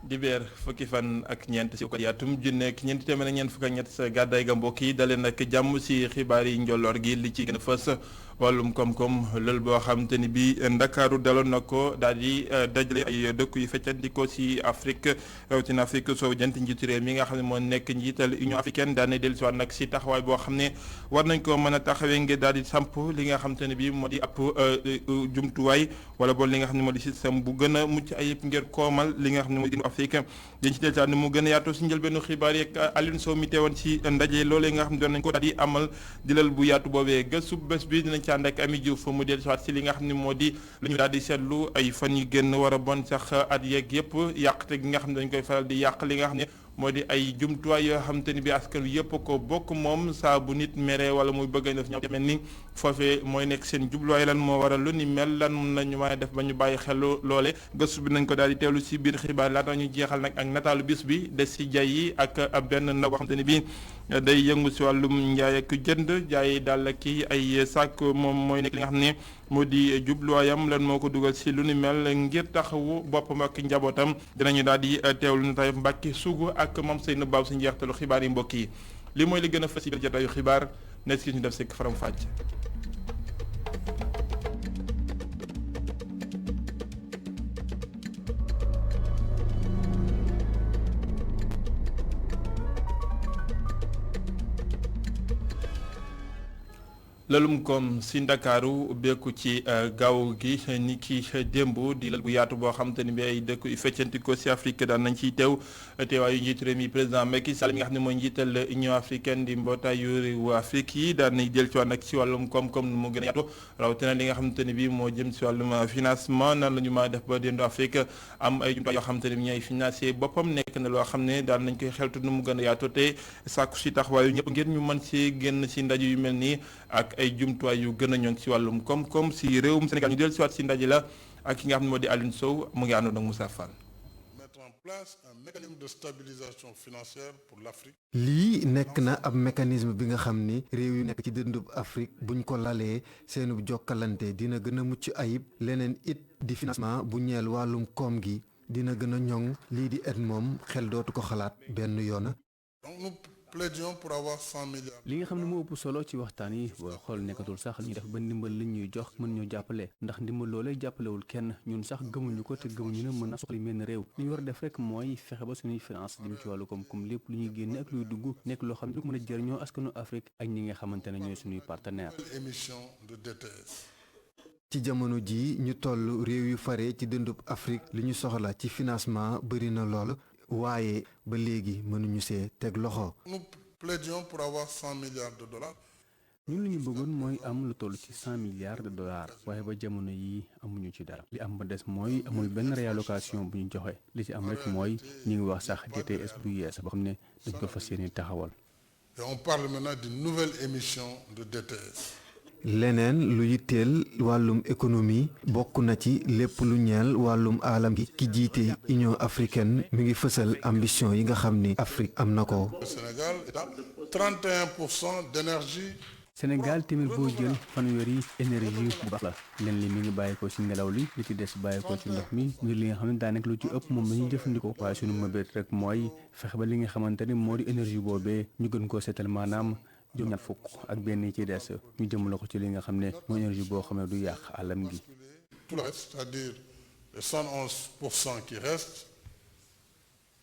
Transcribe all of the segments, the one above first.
dibeer fukki fan ak ñeent si ko yaatum junneeg ñeenti téeméer ak ñeent fukk ak ñett sa gàddaay ga mbokk yi dalee nag jàmm si xibaar yi njolloor gi li ci gën a fës wàllum koom-koom lël boo xamante ni bi ndakaaru daloon na ko daal di dajale ay dëkk yu feccandikoo si Afrique rawatina Afrique soowu jant njiitu réew mi nga xam ne moo nekk njiital Union africaine daan na dellusiwaat nag si taxawaay boo xam ne war nañ ko mën a taxawee ngir daal di samp li nga xamante ne bi moo di ab jumtuwaay wala boog li nga xam ne moo di système bu gën a mucc ayib ngir koomal li nga xam ne moo di Afrique dañ ci dellusiwaat ni mu gën a yaatoo si njëlbeenu xibaar yeeg Alioune Sow mi teewoon si ndaje loolee nga xam ne doon nañ ko daal di amal di lal bu yaatu boobee gëstu bés bi dinañ ci ànd ak Ami Diouf mu dellusiwaat si li nga xam ne moo di lu ñu daal di seetlu ay fan yu génn war a bon sax at yeeg yëpp yàqte gi nga xam ne dañ koy faral di yàq li nga xam ne moo di ay jumtuwaay yoo xam te ni bi askan wi yëpp ko bokk moom saa bu nit mere wala muy bëgg a def ñoom mel ni foofee mooy nekk seen jubluwaay lan moo waral lu ni mel lan la ñu mën a def ba ñu bàyyi xel loole gëstu bi nañ ko daal di teewlu si biir xibaar laata ñu jeexal nag ak nataalu bis bi des si jaay yi ak ab benn ndaw boo xam te ni bi day yëngu si wàllum njaay ak jënd jaay daal kii ay sàkk moom mooy nekk li nga xam ne moo di jubluwaayam lan moo ko dugal si lu ni mel ngir taxawu boppam ak njabootam dinañu daal di teewlu na tay Mbàkke Sugu ak moom Seydou Baaw si njeextalu xibaar yi mbokk yi li mooy li gën a fës si biir jotaayu xibaar ne si ñu def si faram fàcc. lalum koom si ndakaaru ubbeeku ci gaaw gi ni ki démb di lal bu yaatu boo xam te ni bi ay dëkk yu feccantikoo si Afrique daan nañ ciy teew teewaayu njiitu réew mi président Macky Sall mi nga xam ne mooy njiital Union africaine di mbootaayu réewu Afrique yi daan nañ jël ci wàll nag si wàllum koom-koom nu mu gën a yaatu rawatina li nga xam te ni bi moo jëm si wàllum financement nan la ñu mën a def ba déndu Afrique am ay jumtuwaay yoo xam te ni bi ñooy financé boppam nekk na loo xam ne daan nañ koy xeltu nu mu gën a yaatu te sàkku si taxawaayu ñëpp ngir ñu mën si génn si ndaje yu mel nii ak ay jumtuwaay yu gën a ñoŋ ci wàllum koom-koom si réewum Sénégal ñu dellu si waat si ndaje la ak ki nga xam ne moo di Alioune Sow mu ngi àndoon ak Moussa Fall. Mettre en place un mécanisme de stabilisation financière pour l'Afrique. lii nekk na ab mécanisme bi nga xam ni réew yu nekk ci dëndub Afrique buñ ko lalee seenu jokkalante dina gën a mucc ayib leneen it di financement bu ñeel wàllum koom gi dina gën a ñoŋ lii di et moom xel dootu ko xalaat benn yoon. Pour avoir 100 milliards. li nga xam ne moo ëpp solo ci waxtaan yi boo xool nekkatul sax li ñuy def ba ndimbal li ñuy jox mën ñoo jàppale ndax ndimbal loolee jàppalewul kenn ñun sax gëmuñu ko te gëmuñu ne mën na soxla mel ni réew li ñu war a def rek mooy fexe ba suñuy finance jëm ci wàllu koom-koom lépp lu ñuy génne ak luy dugg nekk loo xam ne lu mën a jëriñoo askanu Afrique ak ñi nga xamante ne ñooy suñuy partenaire émission de DTS. ci jamono ji ñu toll réew yu fare ci dëndub Afrique li ñu soxla ci financement bëri na lool waaye ba léegi mënuñu see teg loxo. Plaidions pour avoir 100 milliards de dollars. ñun li ñu bëggoon mooy am lu toll ci 100 milliards de dollars waaye ba jamono yi amuñu ci dara li am ba des mooy amul benn réallocation bu ñu joxe li ci am rek mooy ñu ngi wax sax DTS bu yees boo xam ne dañ ko fas yéene taxawal. Et on parle maintenant d'une nouvelle émission de DTS. leneen lu yitteel wàllum économie bokk na ci lépp lu ñeel wàllum aalam gi ki jiite Union africaine mi ngi fësal ambition yi nga xam ni Afrique am na ko. Le Sénégal est à 31% d'énergie. Sénégal tamit boo jël fanweeri énergie bu baax la leen li mi ngi bàyyi ko ci ngelaw li ci des bàyyi ko ci ndox mi ngir li nga xam ne daanaka lu ci ëpp moom la ñuy jëfandikoo waaye suñu mëbét rek mooy fexe ba li nga xamante ni moo di énergie boobee ñu gën koo seetal maanaam juróom-ñaar fukk ak benn yi ci des ñu jëmale ko ci li nga xam ne mooy énergie boo xam ne du yàq àllam gi. Tout le reste, c'est-à-dire les 111% qui restent,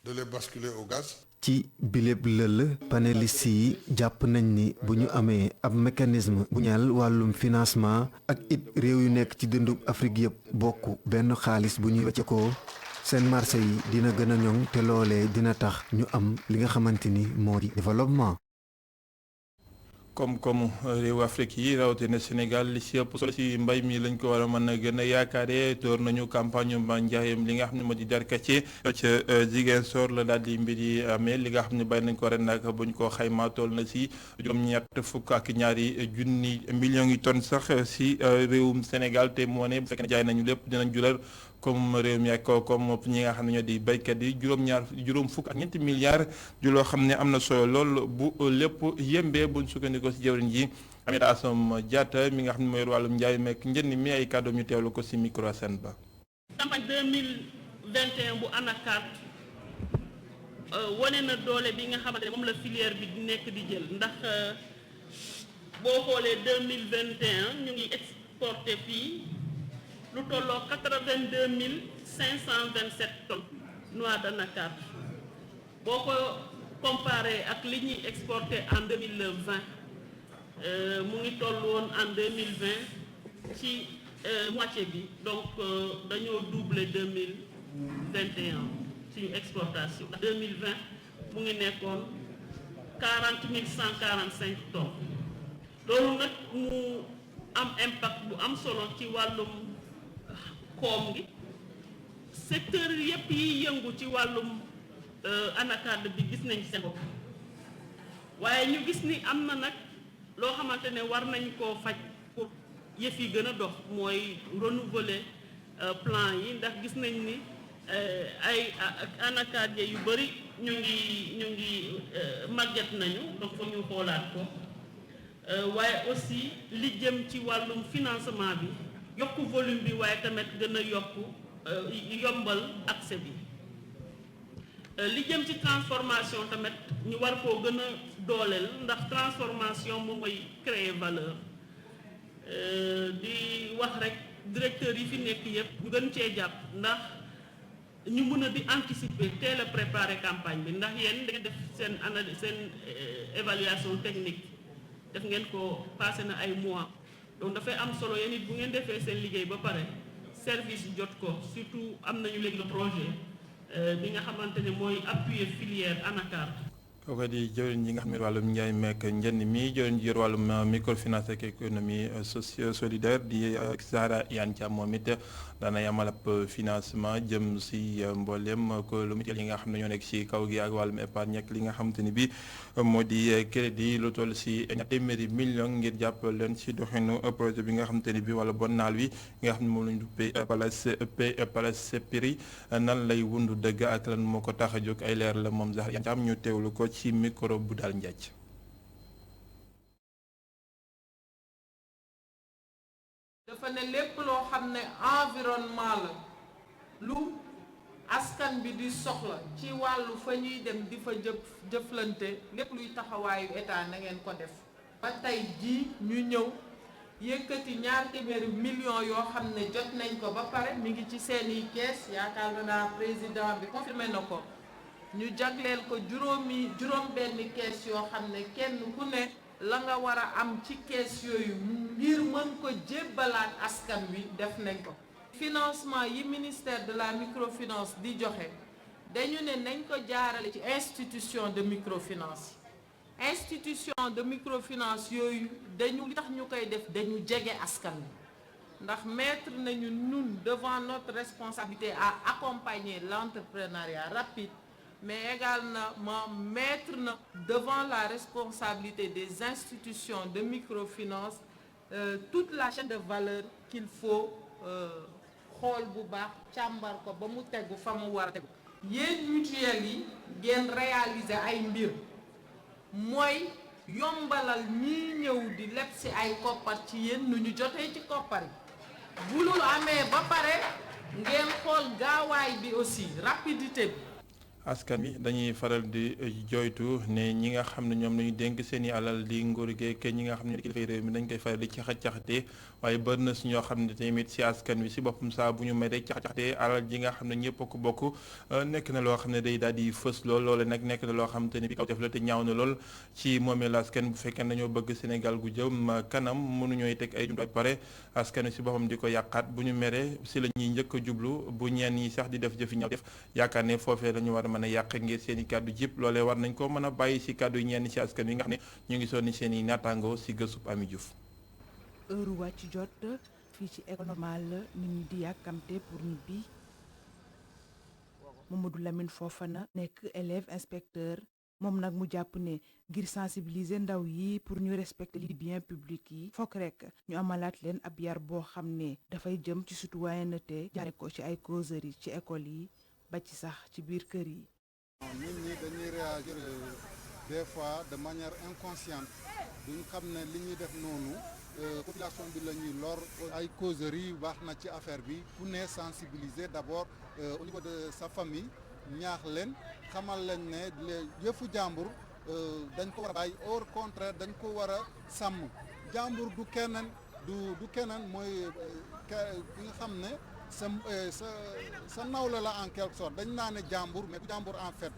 de les basculer au gaz. ci biléb lël panélistes yi jàpp nañ ni bu ñu amee ab mécanisme bu ñeel wàllum financement ak it réew yu nekk ci dëndub Afrique yëpp bokk benn xaalis bu ñuy wecceekoo seen marché yi dina gën a ñoŋ te loolee dina tax ñu am li nga xamante ni moo di développement. comme réewu Afrique yi rawatina Sénégal li si ëpp solo si mbay mi lañ ko war a mën a gën a yaakaare door nañu campagne ba njaayam li nga xam ne moo di darkase ca Ziguinchor la daal di mbir yi amee li nga xam ne bay nañ ko ren nag buñ ko xaymaa toll na si juróom-ñett fukk ak ñaari junni millions yi tonnes sax si réewum Sénégal te moo ne bu fekkee ne jaay nañu lépp dinañ jural comme réew mi ak comme ñi nga xam ne ñoo di béykat yi juróom fukk ak ñeenti milliards ju loo xam ne am na solo lool bu lépp yembee buñ sukkandikoo si jawriñ ji Ameth Assome Diatta mi nga xam ne mooy wàllum njaay meek njënd mi ay kàddoom ñu teewlu ko si micro Sen Ba. campagne 2021 bu ANACAR wane na doole bi nga xamante ne moom la filière bi di nekk di jël ndax boo xoolee 2021 ñu ngi exporté fii lu tolloo 82 527 tonnes noix d'anacarde boo ko comparé ak li ñuy exporté en 2020 mu ngi toll woon en 2020 ci moitié bi donc dañoo doubler 2021 suñu exportation. 2020 mu ngi nekkoon 40 145 tonnes loolu nag mu am impact bu am solo ci wàllum koom gi secteur yépp yi yëngu ci wàllum anacarde bi gis nañ seen bopp waaye ñu gis ni am na nag loo xamante ne war nañ koo faj pour yëf yi gën a dox mooy renouveler plan yi ndax gis nañ ni ay anacardier yu bëri ñu ngi màgget nañu donc foog ñu xoolaat ko waaye aussi li jëm ci wàllum financement bi yokku volume bi waaye tamit gën a yokku yombal accès bi li jëm ci transformation tamit ñu war koo gën a dooleel ndax transformation moom mooy créer valeur di wax rek directeur yi fi nekk yëpp ñu gën cee jàpp ndax ñu mën a di anticiper teel a préparer campagne bi ndax yéen da ngeen def seen analyse seen évaluation technique def ngeen ko passé na ay mois donc dafay am solo yéen it bu ngeen defee seen liggéey ba pare service jot ko surtout am nañu léegi le projet bi nga xamante ne mooy appuyer filière anacarde. kooku di jëwriñ yi nga xam ne wàllum njaay meek njënd mi jëwriñ ji yor wàllum microfinance ak économie solidaire di Zahra Iyane Thiam moom it daana yamal ab financement jëm si mboolem ko lu mutuel yi nga xam ne ñoo nekk si kaw gi ak wàllum épargne ak li nga xamante ni bi moo di crédit lu toll si téeméeri million ngir jàppal leen si doxinu projet bi nga xamante ni bi wala bon naal wi nga xam ne moom la ñu duppee Palace Piri nan lay wundu dëgg ak lan moo ko tax a jóg ay leer la moom Zahra Iyane Thiam ñu teewlu ko ci micro bu daal njaaj dafa ne lépp loo xam ne environnement la lu askan bi di soxla ci wàllu fa ñuy dem di fa jëflante lépp luy taxawaayu état na ngeen ko def ba tey jii ñu ñëw yëkkati 200 millions yoo xam ne jot nañ ko ba pare mi ngi ci seeni kees yaakaar naa président bi confirmé na ko ñu jagleel ko juróom benn kees yoo xam ne kenn ku ne la nga war a am ci kees yooyu ngir mën ko jébbalaat askan wi def nañ ko. financement yi ministère de la microfinance di joxe dañu ne nañ ko jaarale ci institution de microfinance institution de microfinance yooyu dañu li tax ñu koy def dañu jege askan wi ndax mettre nañu ñun devant notre responsabilité à accompagner l'entrepreneuriat rapide. Mais également mettre devant la responsabilité des institutions de microfinance toute la chaîne de valeur qu'il faut xool bu baax càmbar ko ba mu tegu fa mu war a tegu. yéen mutuelle yi ngeen réaliser ay mbir mooy yombalal ñii ñëw di leb ci ay koppar ci yéen nu ñu jotee ci koppar yi bu loolu amee ba pare ngeen xool gaawaay bi aussi rapidité bi. askan bi dañuy faral di joytu ne ñi nga xam ne ñoom lañu dénk seen i alal di nguur geek ñi nga xam ne kilifay réew mi dañ koy faral di caxat-caxatee waaye bëri na si ñoo xam ne tamit si askan wi si boppam saa bu ñu may rek caxat-caxatee alal ji nga xam ne ñëpp ko bokk nekk na loo xam ne day daal di fës lool loole nag nekk na loo xam te ne bi kaw def la te ñaaw na lool ci moomeelu askan bu fekkee dañoo bëgg Sénégal gu jëm kanam mënuñooy teg ay jumtuwaay pare askan wi si boppam di ko yàqaat bu ñu meree si la ñuy njëkk a jublu bu ñeen ñi sax di def jëfi ñaaw def yaakaar ne foofee lañu war a mën a yàq ngir seen i kàddu jip loolee war nañ ko mën a bàyyi si kàddu yi ñenn si askan wi nga xam ne ñu ngi sonni seen i naataango si gëstub Ami Diouf. heure wàcc jot fii ci école normale nit ñi di yàkkamte pour ñibbi Mamadou Lamine Fofana nekk élève inspecteur moom nag mu jàpp ne ngir sensibiliser ndaw yi pour ñu respecter li bien public yi fokk rek ñu amalaat leen ab yar boo xam ne dafay jëm ci citoyenneté jaare ko ci ay causeries ci école yi ba ci sax ci biir kër yi. nit ñi dañuy réagir des fois de manière inconsciente duñ xam ne li ñuy def noonu population bi la ñuy lor ay causeries baax na ci affaire bi ku ne sensibiliser d'abord au niveau de sa famille ñaax leen xamal leen ne yëfu jàmbur dañ ko war a bàyyi au contraire dañ ko war a sàmm jàmbur du keneen du keneen mooy ki nga xam ne sa nawla la en quelque sorte dañ naa ne jàmbur mais du jàmbur en fait.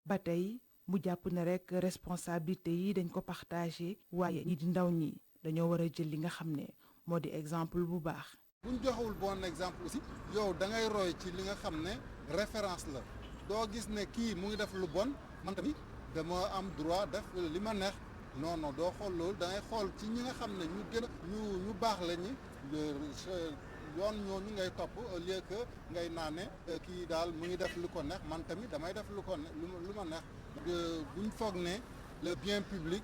ba tey mu jàpp ne rek responsabilité yi dañ ko partagé waaye ñi di ndaw ñi dañoo war a jël li nga xam ne moo di exemple bu baax. bu ñu joxewul bon exemple aussi yow da ngay roy ci li nga xam ne référence la doo gis ne kii mu ngi def lu bon man tamit dama am droit def li ma neex non non doo xool loolu da ngay xool ci ñi nga xam ne ñu gën a ñu baax la ñi yoon ñooñu ngay topp au lieu que ngay naane kii daal mu ngi def lu ko neex man tamit damay def lu ma neex buñ foog ne le bien public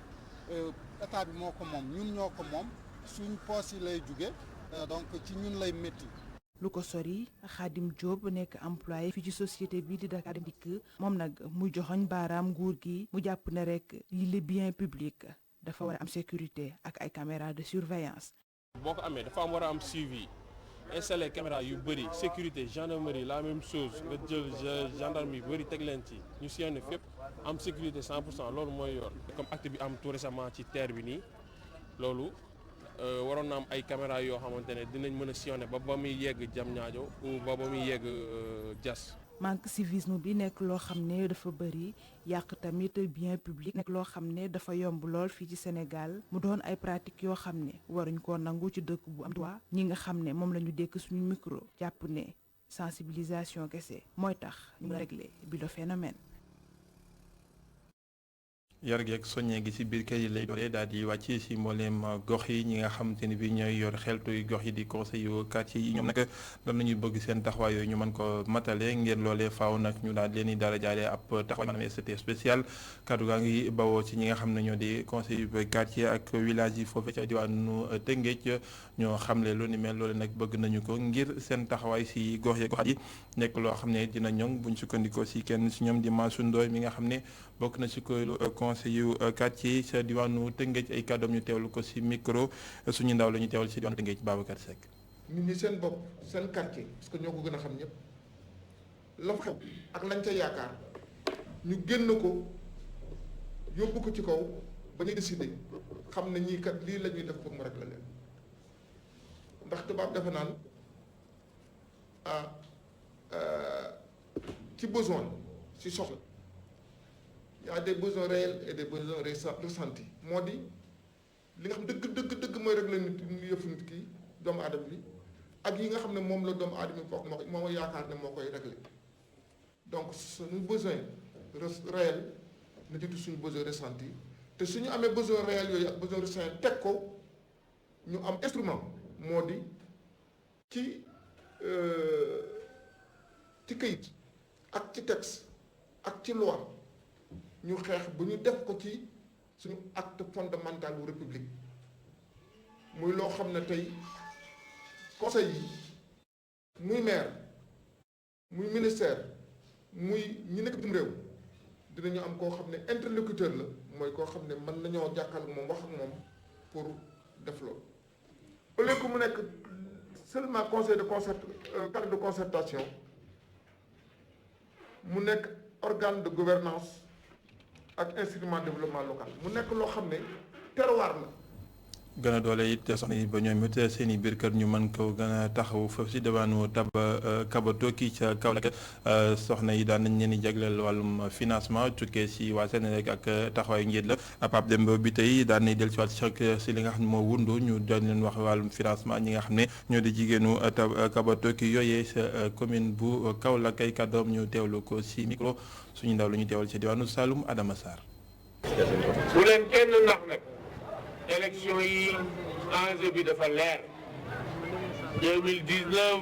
état bi moo ko moom ñun ñoo ko moom suñ poos yi lay jóge donc ci ñun lay métti. lu ko sori Khadim Diop nekk employé fii ci société bi di Dakar Dem Dikk moom nag muy joxoñ baaraam nguur gi mu jàpp ne rek yi le bien public dafa war a am sécurité ak ay caméra de surveillance. boo ko amee dafa war a am suivi installé caméra yu bëri sécurité gendarmerie la même chose nga jël gendarme yu bëri teg leen ci ñu siyone fépp am sécurité 100% loolu mooy yoon. comme acte bi am tout récemment ci terre bi nii loolu waroon na am ay caméra yoo xamante ne dinañ mën a sillonné ba muy yegg Diamniadio ou ba muy yegg Diass. manque civisme bi nekk loo xam ne dafa bëri yàq tamit bien public nekk loo xam ne dafa yomb lool fii ci Sénégal mu doon ay pratiques yoo xam ne waruñ koo nangu ci dëkk bu am droit ñi nga xam ne moom la ñu dékk suñu micro jàpp ne sensibilisation kese mooy tax ñu mën a régler bi le phénomène. yar gi ak soññee gi ci biir kër yi lay dooree daal di wàcc ci mbooleem gox yi ñi nga xamante ni bi ñooy yor xeltuy gox yi di conseil yu quartier yi ñoom nag doon nañu bëgg seen taxawaay yooyu ñu mën ko matale ngeen loolee faaw nag ñu daal leen di dara jaaree ab taxawaay maanaam ST spécial kaddu gaa ngi bawoo ci ñi nga xam ne ñoo di conseil yu quartier ak village yi foofu ca diwaanu Tëngéej ñoo xamle lu ni mel loole nag bëgg nañu ko ngir seen taxawaay ci gox yi gox yi nekk loo xam ne dina ñoŋ buñ sukkandikoo ci kenn ci ñoom di Mansour Ndoye mi nga xam ne bokk na ci kuréelu conseil yu quartier sa diwaanu Tëngéej ay kàddoom ñu teewlu ko ci micro suñu ndaw la ñu teewlu ci diwaanu Tëngéej Babacar Seck. nit ñi seen bopp seen quartier parce que ñoo ko gën a xam ñëpp la fa xew ak lañ ca yaakaar ñu génn ko yóbbu ko ci kaw ba ñu décider xam ne ñii kat lii la ñuy def pour mu rek la leen ndax tubaab dafa naan ci besoin ci soxla. Il y a des besoins réels et des besoins ressentis moo di li nga xam dëgg mooy rek la nit yëfu nit kii doomu aadama bi ak yi nga xam ne moom la doomu aadama bi foog moo yaakaar ne moo koy réglé donc suñu besoin réel na jiitu suñu besoin ressenti te suñu amee besoin réel yooyu ak besoin ressenti teg ko ñu am instrument moo di ci këyit ak ci texte ak ci loi ñu xeex bu ñu def ko ci suñu acte fondamental bu république muy loo xam ne tey conseil yi muy maire muy ministère muy ñi nekk bitim réew dinañu am koo xam ne interlocuteur la mooy koo xam ne mën nañoo jàkkal moom wax ak moom pour def loolu au lieu que mu nekk seulement conseil de cadre de concertation mu nekk organe de gouvernance ak instrument développement local mu nekk loo xam ne terroir la. gën a doole it soxna yi ba ñoom it seen i biir kër ñu mën ko gën a taxawu foofu si diwaanu Kabatoki ca Kaolack soxna yi daan nañ leen di jagleel wàllum financement tukkee si waa Sénégal ak taxawaayu njiit la Pape Demba bi tey daan nañ dellu si waat chaque si li nga xam ne moo wundu ñu doon leen wax wàllum financement ñi nga xam ne ñoo di jigéenu Kabatoki yooyee sa commune bu Kaolack ay kàddoom ñu teewlu ko si micro suñu ndaw la ñu teewal si diwaanu Saloum Adama Sarr. bu leen kenn nax nag. élection yi enjeu bi dafa leer 2019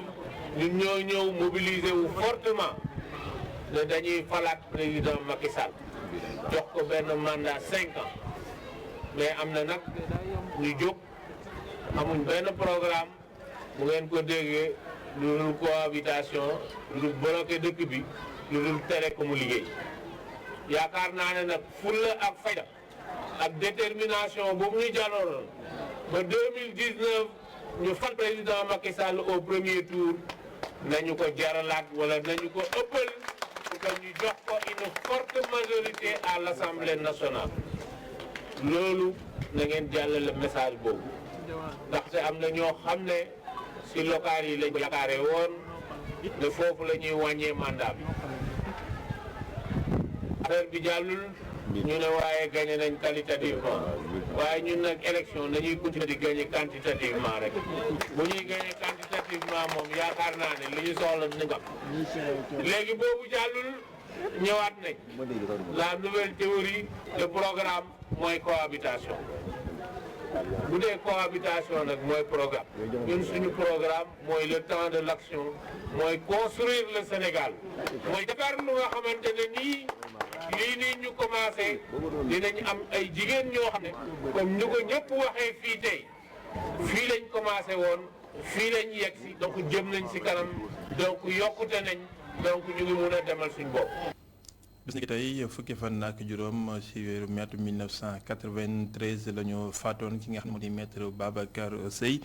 ñun ñoo ñëw mobiliser wu fortement ne dañuy falaat président Macky Sall jox ko benn mandat 5 ans mais am na nag ñu jóg amuñ benn programme bu ngeen ko déggee lu dul cohabitation lu dul bloqué dëkk bi lu dul tere ko mu liggéey yaakaar naa ne nag fulla ak fayda ak détermination boobu ñu jàlloon ba 2019 ñu fal président Macky Sall au premier tour nañu ko jaralaat wala nañu ko ëppal pour que ñu jox ko une forte majorité à l'Assemblée nationale loolu na ngeen jàllale message boobu ndaxte am na ñoo xam ne ci local yi lañ ko yaakaare woon ne foofu la ñuy wàññee mandat bi affaire bi jàllul ñu ne waaye gagné nañ qualitativement waaye ñun nag élection nañuy continuer di gagné quantitativement rek bu ñuy gagné quantitativement moom yaakaar naa ne li ñu soxla dinañ ko am léegi boobu jàllul ñëwaat nañ la nouvelle théorie de programme mooy cohabitation bu dee cohabitation nag mooy programme ñun suñu programme mooy le temps de l'action mooy construire le Sénégal mooy defar lu nga xamante ne nii lii nii ñu commencé dinañ am ay jigéen ñoo xam ne comme ñu ko ñëpp waxee fii tey fii lañ commencé woon fii lañ yegg si donc jëm nañ si kanam donc yokkute nañ donc ñu ngi mun a demal suñ bopp. bis ni ki tey fukki fan ak juróom ci weeru mai 1993 la ñu faatoon ki nga xam ne moo di maître Babacar Seye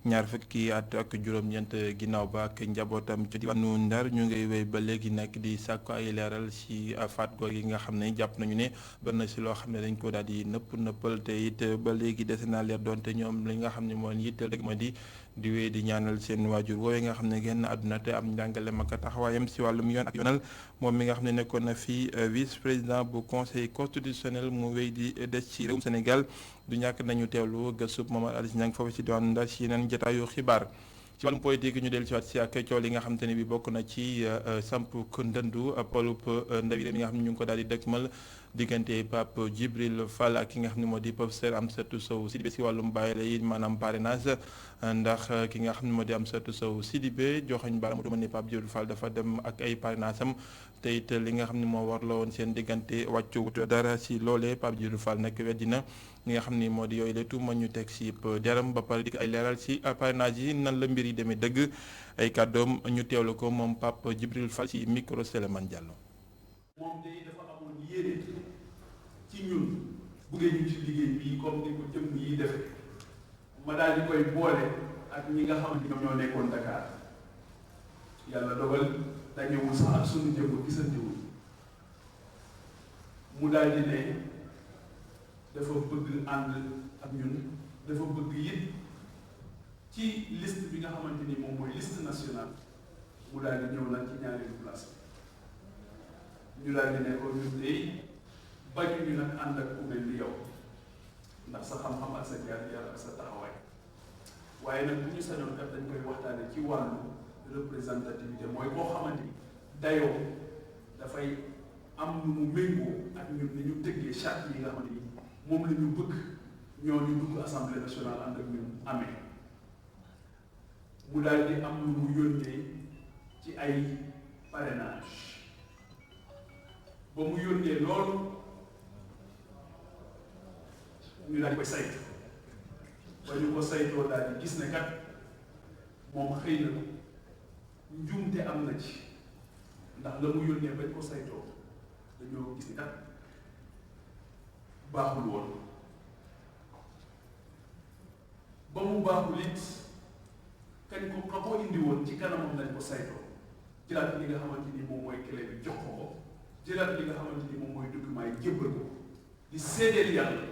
ñaar fukki at ak juróom-ñeent ginnaaw ba ak njabootam ci diwaanu Ndar ñu ngi wéy ba léegi nag di sàkku ay leeral ci faat googu yi nga xam ne jàpp nañu ne bari na ci loo xam ne dañ ko daal di nëppal te it ba léegi dese naa leer doonte ñoom li nga xam ne moo yitteel rek moo di wéy di ñaanal seen waajur woowee nga xam ne génn àdduna te am njàngale ak taxawaayam ci wàllum yoon ak yoonal moom mi nga xam ne nekkoon na fii vice-président bu conseil constitutionnel mu wéy di des ci réewum Sénégal du ñàkk nañu teewlu gëstub Momar Alice Niang foofu ci diwaanu Ndar ci yeneen jotaayu xibaar. ci wàllum politique ñu dellu ci waat si ak coow li nga xam te ne bi bokk na ci samp ndëndu polub ndawi mi nga xam ne ñu ngi ko daal di dëkkmal diggante Pape Djibril Fall ak ki nga xam ne moo di professeur Amsatou Sow Sidibé si wàllum bàyyi la yi maanaam parrainage ndax ki nga xam ne moo di Amsatou Sow Sidibé joxoñ baaraam dama ne Pape Djibril Fall dafa dem ak ay parrainage am te it li nga xam ne moo war la woon seen diggante wàccu dara si loolee Pape Djibril Fall nag weddina li nga xam ni moo di yooyu la tuuma ñu teg si deram ba pare di ay leeral si parrainage yi nan la mbir yi demee dëgg ay kàddoom ñu teewlu ko moom Pape Djibril Fall si micro Souleymane Diallo. moom day dafa amoon yéene ci ñun buggee ñu ci liggéey bii comme ni ko jëm yi defe ma daal di koy boole ak ñi nga xam ne ñoom ñoo nekkoon Dakar yàlla dogal dañewul sax ak sunu jëmm gisantewul mu daal di ne dafa bëgg ànd ak ñun dafa bëgg it ci liste bi nga xamante ni moom mooy liste nationale mu daal di ñëw nag ci ñaareelu place bi ñu daal di ne ko ñun tey bañu ñu nag ànd ak ku mel ni yow ndax sa xam-xam ak sa jaar-jaar ak sa taxawaay waaye nag bu ñu sañoon kat dañ koy waxtaane ci wàllu représentativité mooy koo xamante ni dayoo dafay am lu mu méngoo ak ñun ni ñu tëggee charte yi nga xamante ni moom la ñu bëgg ñoo ñu dugg assemblée nationale ànd ak ñun amee mu daal di am lu mu yónnee ci ay parrainage ba mu yónnee loolu ñu daal di koy saytu ba ñu ko saytoo daal di gis ne kat moom xëy na njuumte am na ci ndax la mu yónnee bañ ko saytoo dañoo gis ne kat baaxul woon ba mu baaxul it kañ ko ka ko indi woon ci kanamam lañ ko saytoo jëlaat li nga xamante ni moom mooy clé bi jox ko jëlaat li nga xamante ni moom mooy document yi jébbal ko di seedeel yàlla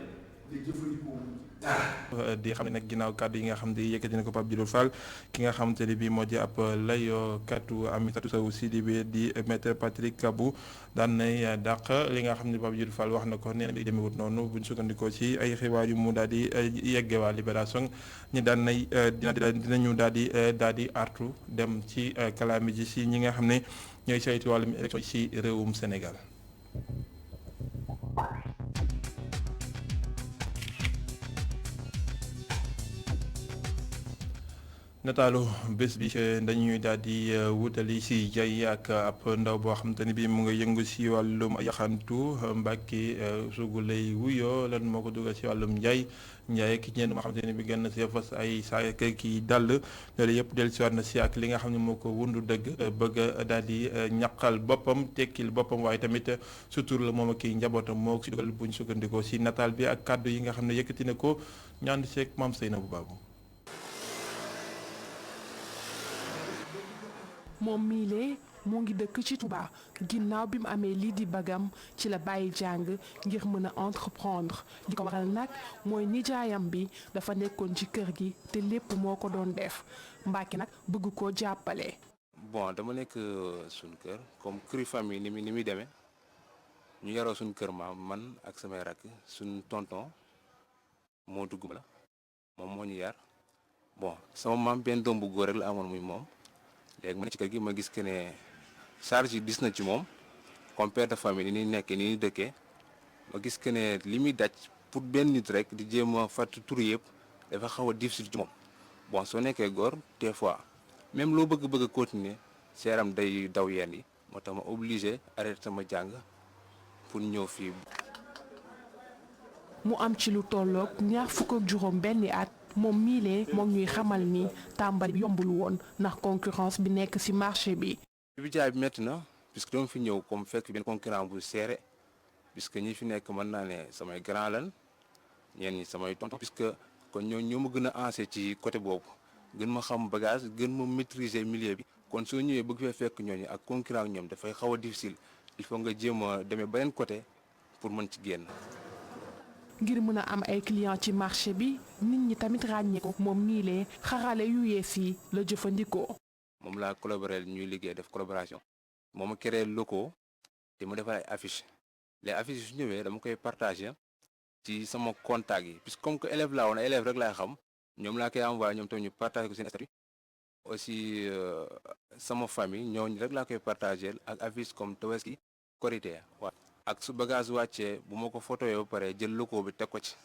di jëfandikoo dara. di xam ne nag ginnaaw kàddu yi nga xam ne yëkkati na ko Pape Djibril Fall ki nga xamante ne bii moo di ab layoo kàddu Amsatou Sow Sidibé di maître Patrick Kabou daan nay dàq li nga xam ne Pape Djibril Fall wax na ko nee na bi demewut noonu buñ sukkandikoo ci ay xibaar yu mu daal di yegge waa Libération ñi daan nay dinañu daal di artu dem ci kalaami ji si ñi nga xam ne ñooy saytu wàllum élection ci réewum Sénégal. nataalu bés bi dañuy daal di wutali si jay ak ab ndaw boo xamante ni bii mu nga yëngu si wàllum yaxantu Mbàkke sugu lay wuyoo lan moo ko dugal si wàllum njaay ki ñeen moo xamante ni bi gën na si fas ay saa ki dàll loolu yëpp del si war na si ak li nga xam ne moo ko wundu dëgg bëgg daal di ñaqal boppam tekkil boppam waaye tamit sutur la moom ak kii njabootam moo ko si dugal buñ sukkandikoo si nataal bi ak kàddu yi nga xam ne yëkkati na ko ñaan seeg maam Seynabou Babou. moom miilee moo ngi dëkk ci Touba ginnaaw bi mu amee lii di bagam ci la bàyyi jàng ngir mën a entreprendre li ko waral nag mooy nijaayam bi dafa nekkoon ci kër gi te lépp moo ko doon def Mbacke nag bëgg koo jàppale. bon dama nekk suñ kër comme këru famille ni muy demee ñu yaroo suñ kër maam man ak samay rakk suñ tonton moo dugg ma la moom moo ñu yar bon sama maam benn doom bu góor rek la amoon muy moom léegi ma ne ci kër gi ma gis que ne charge yi dis na ci moom comme père de famille ni ñuy nekkee ni ñuy dëkkee ma gis que ne li muy daj pour benn nit rek di jéem a fàttali tur yëpp dafa xaw a difficile ci moom bon soo nekkee góor des fois même loo bëgg a continuer seeram day daw yenn yi moo tax ma obligé arrêté sama jàng pour ñëw fii. mu am ci lu tolloog ñaar fukk ak juróom benni at moom miilee moom ñuy xamal ni tàmbali bi yombul woon ndax concurrence bi nekk ci marché bi. bi jaay bi métti na puisque dama fi ñëw comme fekk benn concurrent bu serré puisque ñi fi nekk mën naa ne samay grand lan ñeen ñi samay tonton puisque kon ñoo ma gën a ancé ci côté boobu gën ma xam bagage gën ma maîtriser milieu bi kon soo ñëwee bëgg fee fekk ñooñu ak concurrent ak ñoom dafay xaw a difficile il faut nga jéem a demee beneen côté pour mën ci génn. ngir mën a am ay client ci marché bi nit ñi tamit ràññee ko moom miilee xarale yu yees yi la jëfandikoo. moom laa collaboré ñuy liggéey def collaboration moom a créé locaux te mu defar ay affiches les affiches su ñëwee dama koy partagé ci sama contact yi puisque comme que élève laa woon élève rek laay xam ñoom laa koy envoyé ñoom tamit ñu partagé ko seen statut aussi sama famille ñooñu rek laa koy partagé ak affiche comme Tabaski Korité waaw ak su bagage wàccee bu ma ko photoyee ba pare jël locaux bi teg ko ci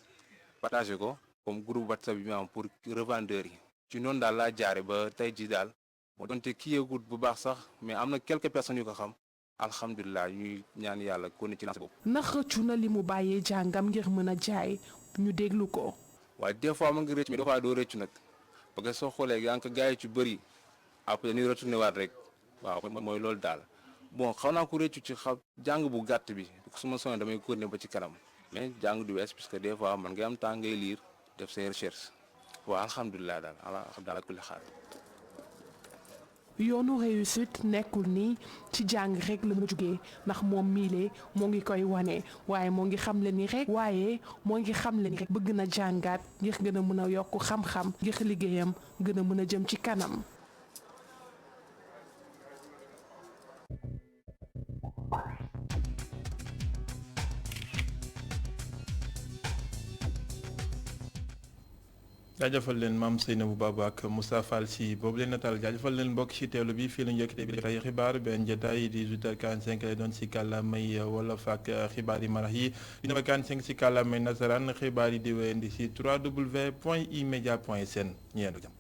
partagé ko comme groupe WhatsApp bi ma am pour revendeurs yi ci noonu daal laa jaare ba tey ji daal moo doonte kii yeegut bu baax sax mais am na quelques personnes yu ko xam alhamdulilah ñuy ñaan yàlla ko ne ci lancé boobu. ndax rëccu na li mu bàyyee jàngam ngir mën a jaay ñu déglu ko. waaye des fois mën nga rëccu mais des fois doo rëccu nag parce que soo xoolee yaa ngi ko gars yi ci bëri après dañuy retourné waat rek waaw mooy loolu daal bon xaw naa ko rëccu ci jàng bu gàtt bi su ma sonné damay continuer ba ci kanam mais jàng du wees puisque des fois man ngay am temps ngay lire def say recherche waaw alhamdulilah daal alhamdulilah kulli xaal. yoonu réussite nekkul ni ci jàng rek la mën a jógee ndax moom miile moo ngi koy wane waaye moo ngi xamle ni rek bëgg na jàngaat ngir gën a mën a yokk xam-xam ngir liggéeyam gën a mën a jëm ci kanam. jaajëfal leen maam Seynabou Baba ak Moussa Fall si boobu leen nataal jaajëfal leen mbokk ci teewlu bi fii la njëkk bi jotaay xibaar benn jotaay di 18h45 lay doon si kàllaamay wolof ak xibaar yi marax yi di 9h45 si kàllaamay nasaraan xibaar yi di wéyandi si www.emedia.sn ñu yendu jàmm